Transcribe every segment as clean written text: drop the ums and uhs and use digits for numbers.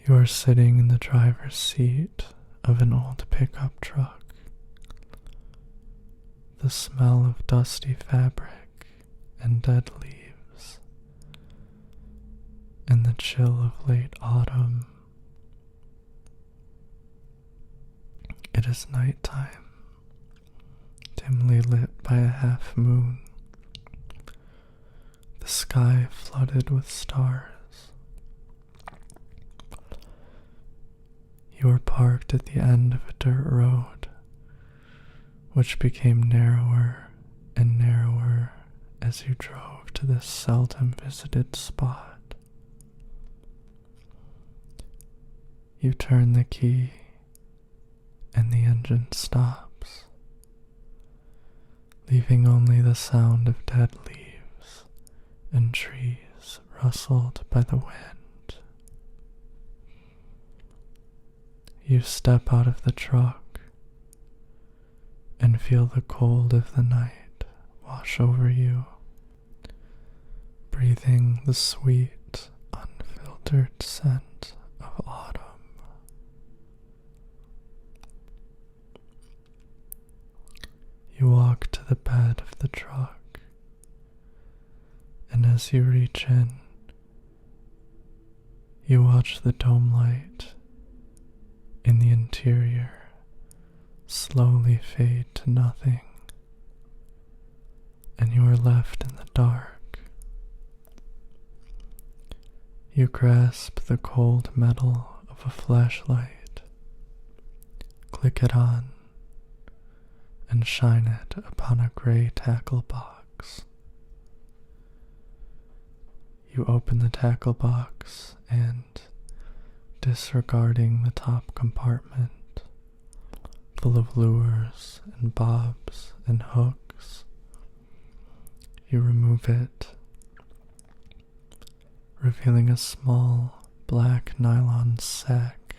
You are sitting in the driver's seat of an old pickup truck. The smell of dusty fabric and dead leaves, and the chill of late autumn. It is nighttime, dimly lit by a half moon, the sky flooded with stars. You are parked at the end of a dirt road, which became narrower and narrower as you drove to this seldom visited spot. You turn the key and the engine stops, leaving only the sound of dead leaves and trees rustled by the wind. You step out of the truck and feel the cold of the night wash over you, breathing the sweet, unfiltered scent of autumn. You walk to the bed of the truck, and as you reach in, you watch the dome light in the interior slowly fade to nothing, and you are left in the dark. You grasp the cold metal of a flashlight, click it on, and shine it upon a gray tackle box. You open the tackle box and, disregarding the top compartment, full of lures and bobs and hooks, you remove it, revealing a small black nylon sack.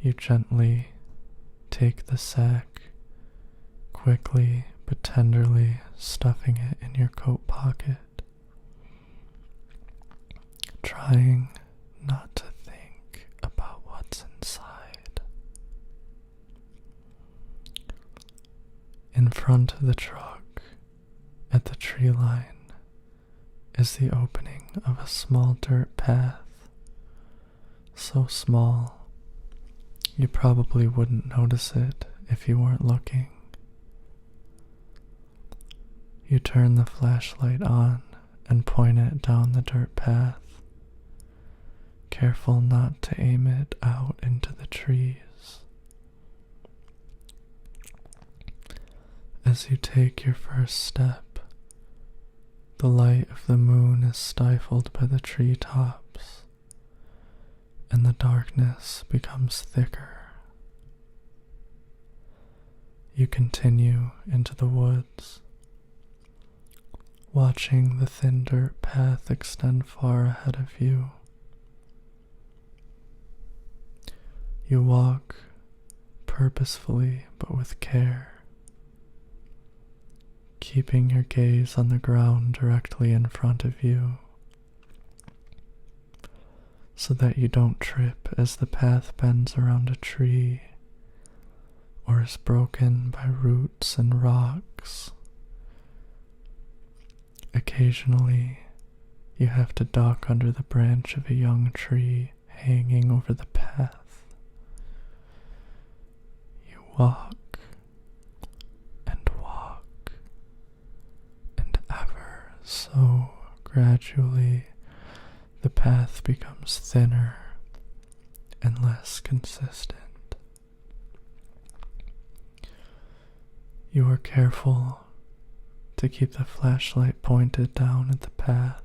You gently take the sack, quickly but tenderly stuffing it in your coat pocket, trying not to think about what's inside. In front of the truck, at the tree line, is the opening of a small dirt path, so small you probably wouldn't notice it if you weren't looking. You turn the flashlight on and point it down the dirt path, careful not to aim it out into the trees. As you take your first step, the light of the moon is stifled by the treetops, and the darkness becomes thicker. You continue into the woods, watching the thin dirt path extend far ahead of you. You walk purposefully but with care, keeping your gaze on the ground directly in front of you, so that you don't trip as the path bends around a tree or is broken by roots and rocks. Occasionally, you have to duck under the branch of a young tree hanging over the path. You walk, and ever so gradually, the path becomes thinner and less consistent. You are careful to keep the flashlight pointed down at the path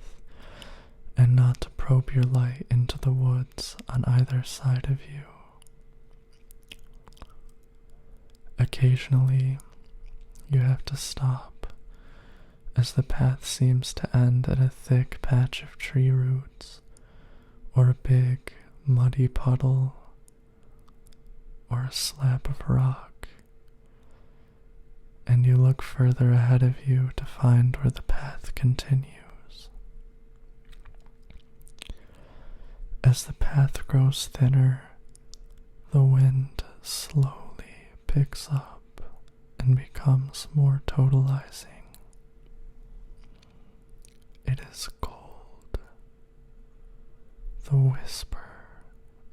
and not to probe your light into the woods on either side of you. Occasionally, you have to stop as the path seems to end at a thick patch of tree roots or a big, muddy puddle or a slab of rock, and you look further ahead of you to find where the path continues. As the path grows thinner, the wind slowly picks up and becomes more totalizing. It is cold. The whisper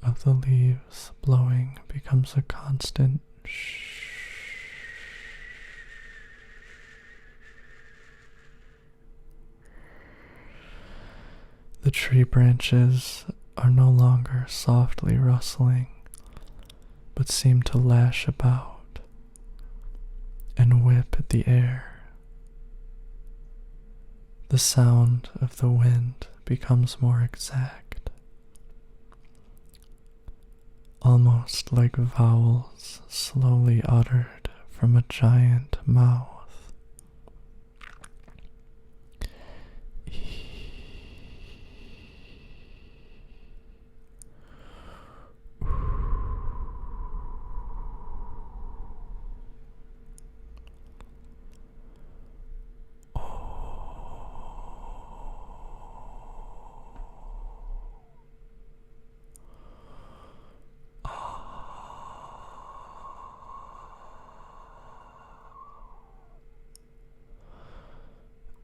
of the leaves blowing becomes a constant shh. The tree branches are no longer softly rustling, but seem to lash about and whip at the air. The sound of the wind becomes more exact, almost like vowels slowly uttered from a giant mouth.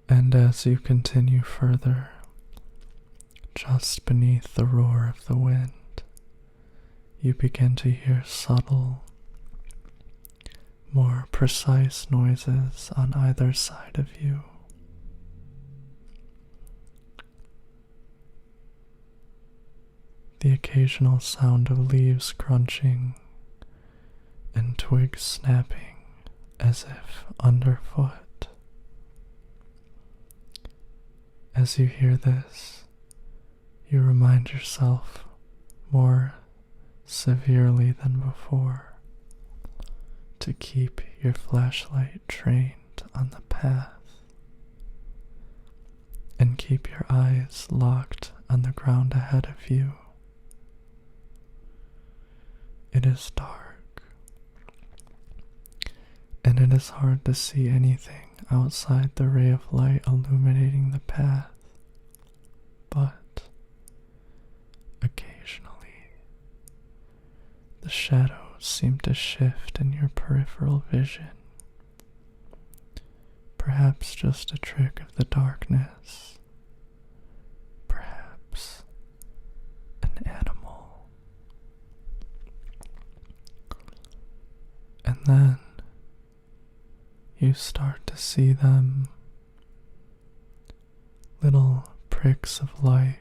And as you continue further, just beneath the roar of the wind, you begin to hear subtle, more precise noises on either side of you. The occasional sound of leaves crunching and twigs snapping as if underfoot. As you hear this, you remind yourself more severely than before to keep your flashlight trained on the path and keep your eyes locked on the ground ahead of you. It is dark, and it is hard to see anything outside the ray of light illuminating the path, but occasionally the shadows seem to shift in your peripheral vision, perhaps just a trick of the darkness, perhaps an animal. And then you start to see them, little pricks of light,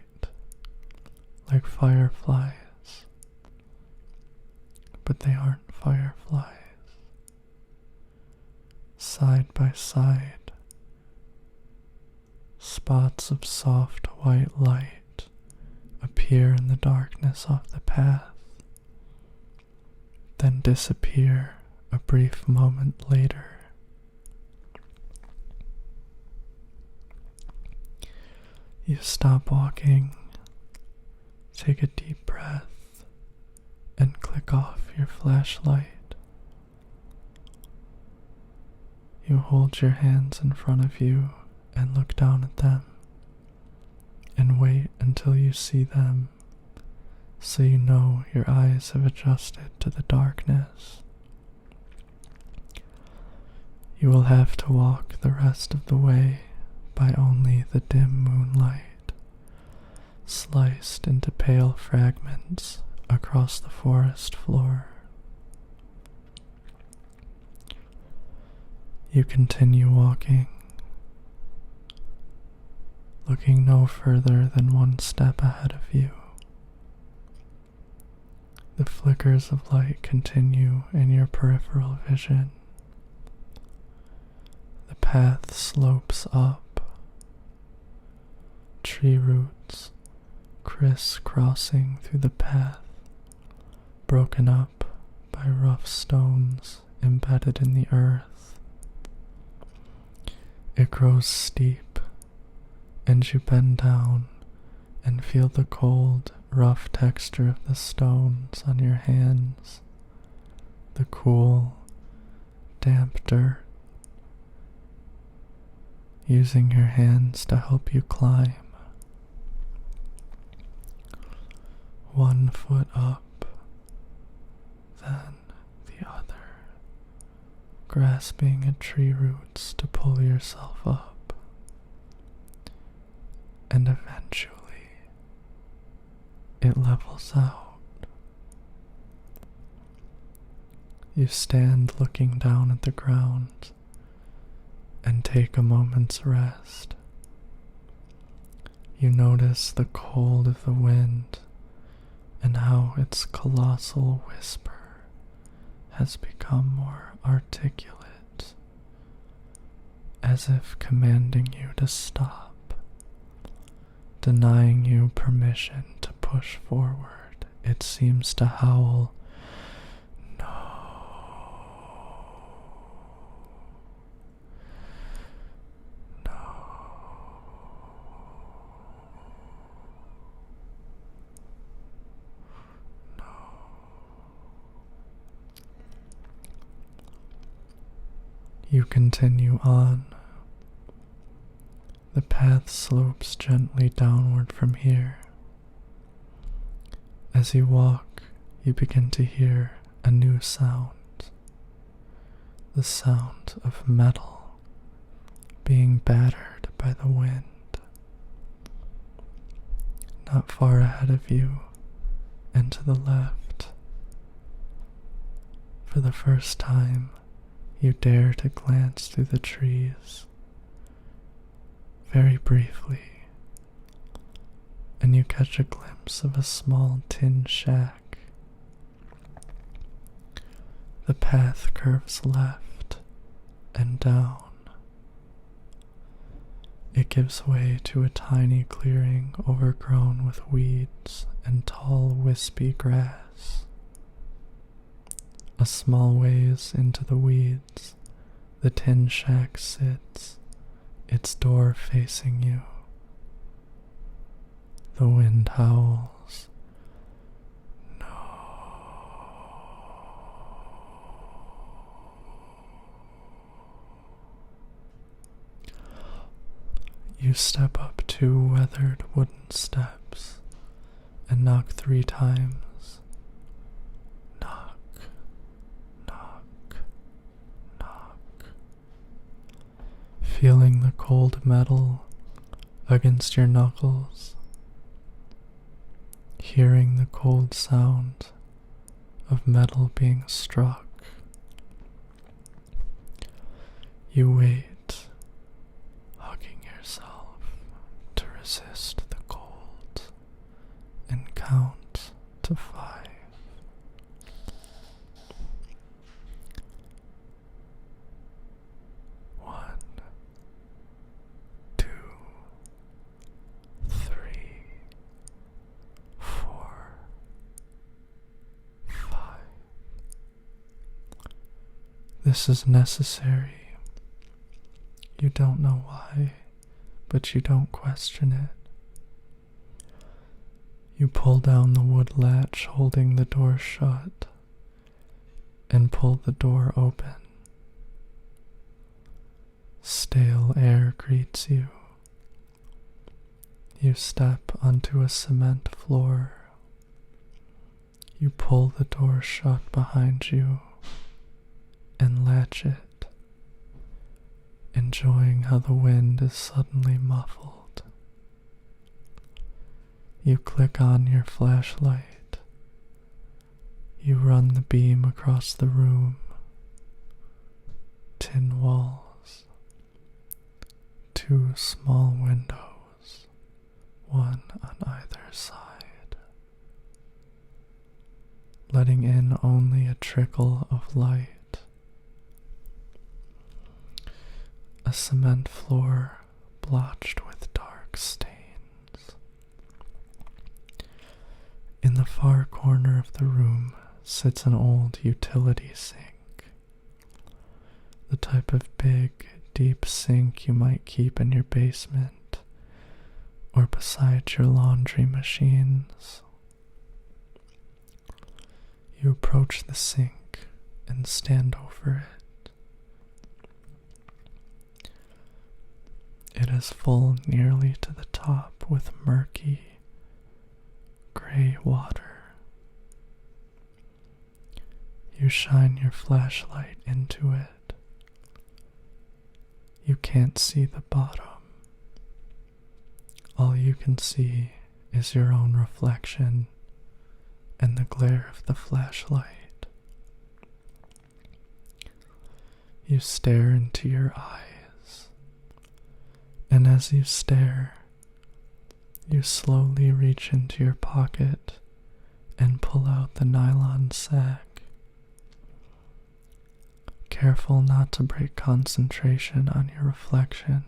like fireflies, but they aren't fireflies. Side by side, spots of soft white light appear in the darkness of the path, then disappear a brief moment later. You stop walking, take a deep breath, and click off your flashlight. You hold your hands in front of you and look down at them, and wait until you see them, so you know your eyes have adjusted to the darkness. You will have to walk the rest of the way by only the dim moonlight, sliced into pale fragments across the forest floor. You continue walking, looking no further than one step ahead of you. The flickers of light continue in your peripheral vision. The path slopes up. Tree roots criss-crossing through the path, broken up by rough stones embedded in the earth. It grows steep, and you bend down and feel the cold, rough texture of the stones on your hands, the cool, damp dirt. Using your hands to help you climb. One foot up, then the other, grasping at tree roots to pull yourself up. And eventually, it levels out. You stand looking down at the ground and take a moment's rest. You notice the cold of the wind and how its colossal whisper has become more articulate, as if commanding you to stop, denying you permission to push forward. It seems to howl, "No, no." You continue on. The path slopes gently downward from here. As you walk, you begin to hear a new sound. The sound of metal being battered by the wind. Not far ahead of you and to the left. For the first time, you dare to glance through the trees, very briefly, and you catch a glimpse of a small tin shack. The path curves left and down. It gives way to a tiny clearing overgrown with weeds and tall wispy grass. A small ways into the weeds, the tin shack sits, its door facing you. The wind howls. No. You step up 2 weathered wooden steps and knock 3 times. Knock, knock, knock. Feeling the cold metal against your knuckles, hearing the cold sound of metal being struck. You wait, hugging yourself to resist the cold, and count to 5. 1, 2, 3, 4, 5. This is necessary. You don't know why, but you don't question it. You pull down the wood latch holding the door shut and pull the door open. Stale air greets you. You step onto a cement floor. You pull the door shut behind you and latch it, enjoying how the wind is suddenly muffled. You click on your flashlight. You run the beam across the room. Tin walls. 2 small windows, one on either side, letting in only a trickle of light. A cement floor blotched with dark stains. In the far corner of the room sits an old utility sink, the type of big, deep sink you might keep in your basement or beside your laundry machines. You approach the sink and stand over it. It is full nearly to the top with murky, gray water. You shine your flashlight into it. You can't see the bottom. All you can see is your own reflection and the glare of the flashlight. You stare into your eyes, and as you stare, you slowly reach into your pocket and pull out the nylon sack. Careful not to break concentration on your reflection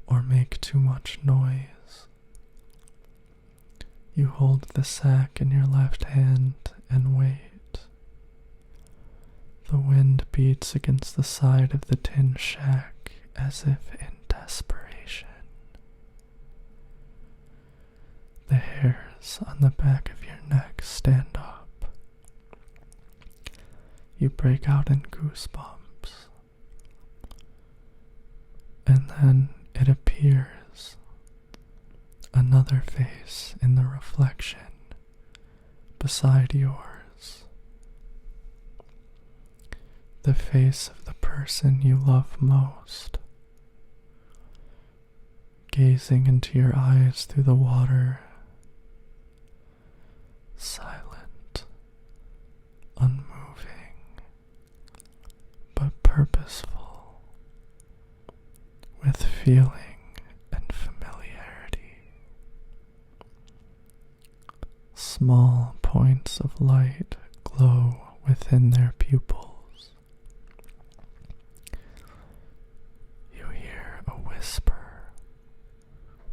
or make too much noise. You hold the sack in your left hand and wait. The wind beats against the side of the tin shack as if in desperation. The hairs on the back of your neck stand up. You break out in goosebumps. And then it appears, another face in the reflection beside yours. The face of the person you love most, gazing into your eyes through the water, silent, unmoving, but purposeful, with feeling and familiarity. Small points of light glow within their pupils. You hear a whisper,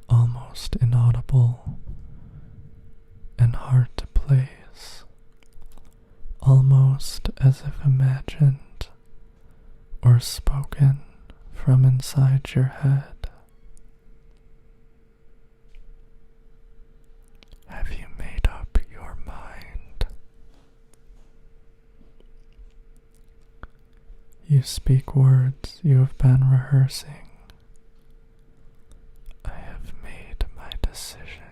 almost inaudible and hard to place, almost as if imagined or spoken from inside your head. Have you made up your mind? You speak words you have been rehearsing. I have made my decision.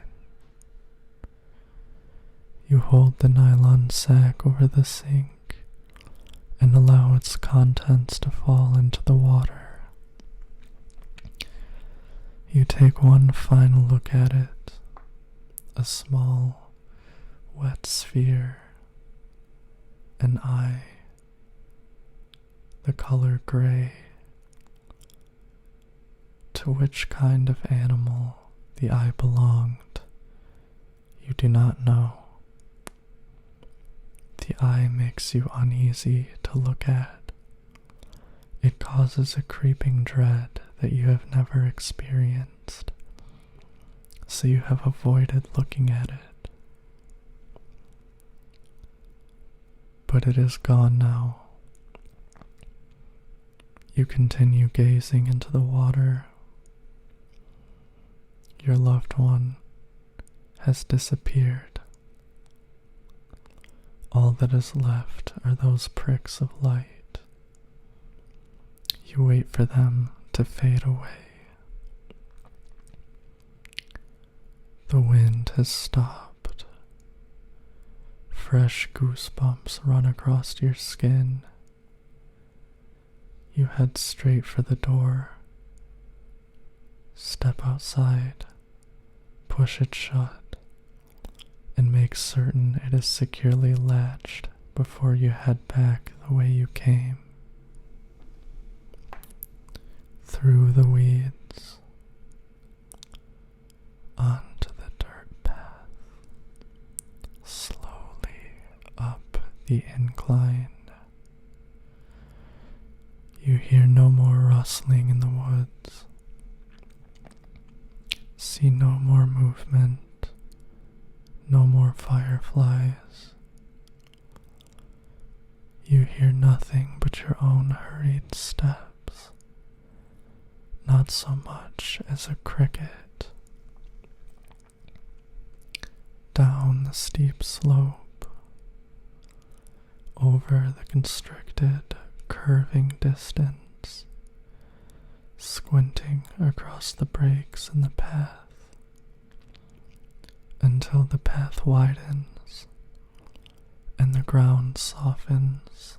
You hold the nylon sack over the sink and allow its contents to fall into the water. You take one final look at it, a small, wet sphere, an eye, the color gray. To which kind of animal the eye belonged, you do not know. The eye makes you uneasy to look at. It causes a creeping dread that you have never experienced, so you have avoided looking at it. But it is gone now. You continue gazing into the water. Your loved one has disappeared. All that is left are those pricks of light. You wait for them to fade away. The wind has stopped. Fresh goosebumps run across your skin. You head straight for the door. Step outside, push it shut, and make certain it is securely latched before you head back the way you came. Through the weeds, onto the dirt path, slowly up the incline. You hear no more rustling in the woods, see no more movement, no more fireflies. You hear nothing but your own hurried steps, not so much as a cricket. Down the steep slope, over the constricted, curving distance, squinting across the breaks in the path, until the path widens and the ground softens,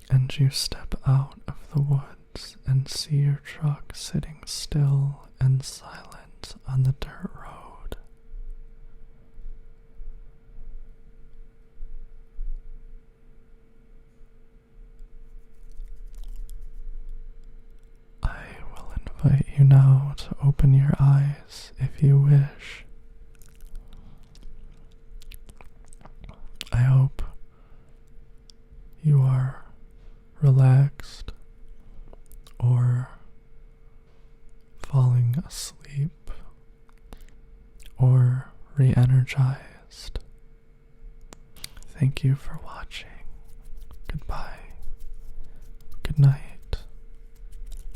and you step out of the woods and see your truck sitting still and silent on the dirt road. I will invite you now to open your eyes if you wish. I hope you are relaxed or falling asleep or re-energized. Thank you for watching. Goodbye. Good night.